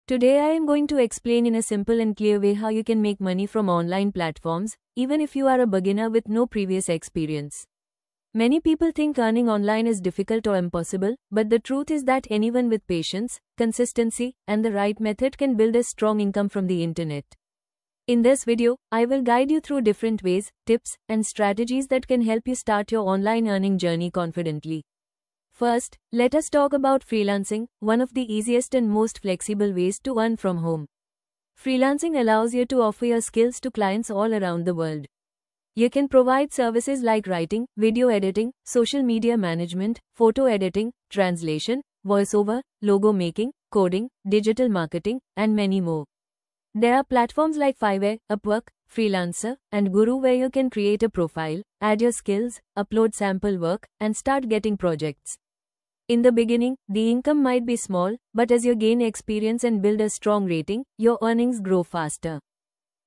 Today I am going to explain in a simple and clear way how you can make money from online platforms, even if you are a beginner with no previous experience. Many people think earning online is difficult or impossible, but the truth is that anyone with patience, consistency, and the right method can build a strong income from the internet. In this video, I will guide you through different ways, tips, and strategies that can help you start your online earning journey confidently. First, let us talk about freelancing, one of the easiest and most flexible ways to earn from home. Freelancing allows you to offer your skills to clients all around the world. You can provide services like writing, video editing, social media management, photo editing, translation, voiceover, logo making, coding, digital marketing, and many more. There are platforms like Fiverr, Upwork, Freelancer, and Guru where you can create a profile, add your skills, upload sample work, and start getting projects. In the beginning, the income might be small, but as you gain experience and build a strong rating, your earnings grow faster.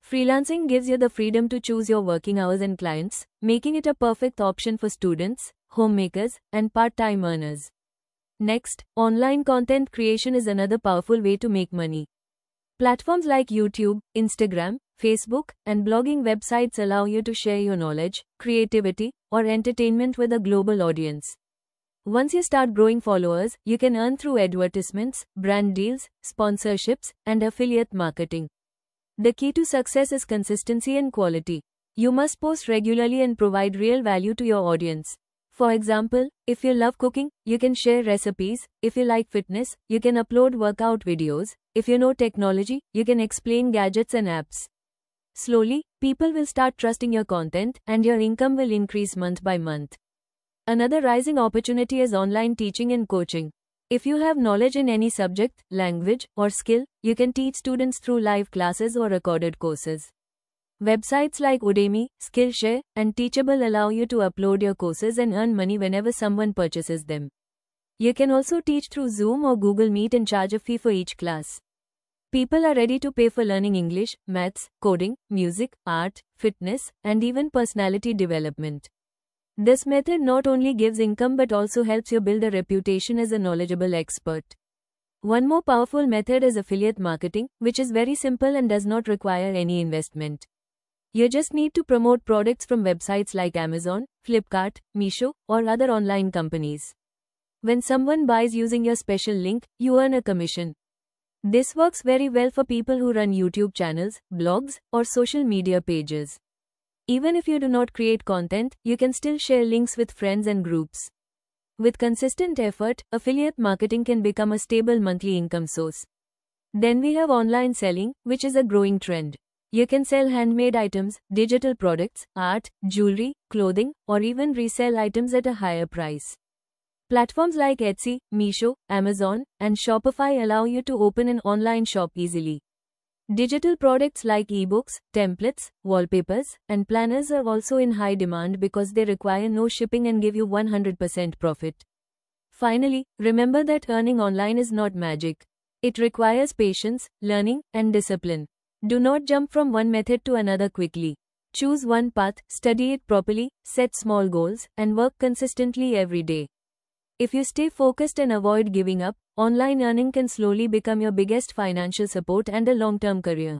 Freelancing gives you the freedom to choose your working hours and clients, making it a perfect option for students, homemakers, and part-time earners. Next, online content creation is another powerful way to make money. Platforms like YouTube, Instagram, Facebook, and blogging websites allow you to share your knowledge, creativity, or entertainment with a global audience. Once you start growing followers, you can earn through advertisements, brand deals, sponsorships, and affiliate marketing. The key to success is consistency and quality. You must post regularly and provide real value to your audience. For example, if you love cooking, you can share recipes. If you like fitness, you can upload workout videos. If you know technology, you can explain gadgets and apps. Slowly, people will start trusting your content, and your income will increase month by month. Another rising opportunity is online teaching and coaching. If you have knowledge in any subject, language, or skill, you can teach students through live classes or recorded courses. Websites like Udemy, Skillshare, and Teachable allow you to upload your courses and earn money whenever someone purchases them. You can also teach through Zoom or Google Meet and charge a fee for each class. People are ready to pay for learning English, maths, coding, music, art, fitness, and even personality development. This method not only gives income but also helps you build a reputation as a knowledgeable expert. One more powerful method is affiliate marketing, which is very simple and does not require any investment. You just need to promote products from websites like Amazon, Flipkart, Meesho, or other online companies. When someone buys using your special link, you earn a commission. This works very well for people who run YouTube channels, blogs, or social media pages. Even if you do not create content, you can still share links with friends and groups. With consistent effort, affiliate marketing can become a stable monthly income source. Then we have online selling, which is a growing trend. You can sell handmade items, digital products, art, jewelry, clothing, or even resell items at a higher price. Platforms like Etsy, Meesho, Amazon, and Shopify allow you to open an online shop easily. Digital products like ebooks, templates, wallpapers, and planners are also in high demand because they require no shipping and give you 100% profit. Finally, remember that earning online is not magic. It requires patience, learning, and discipline. Do not jump from one method to another quickly. Choose one path, study it properly, set small goals, and work consistently every day. If you stay focused and avoid giving up, online earning can slowly become your biggest financial support and a long-term career.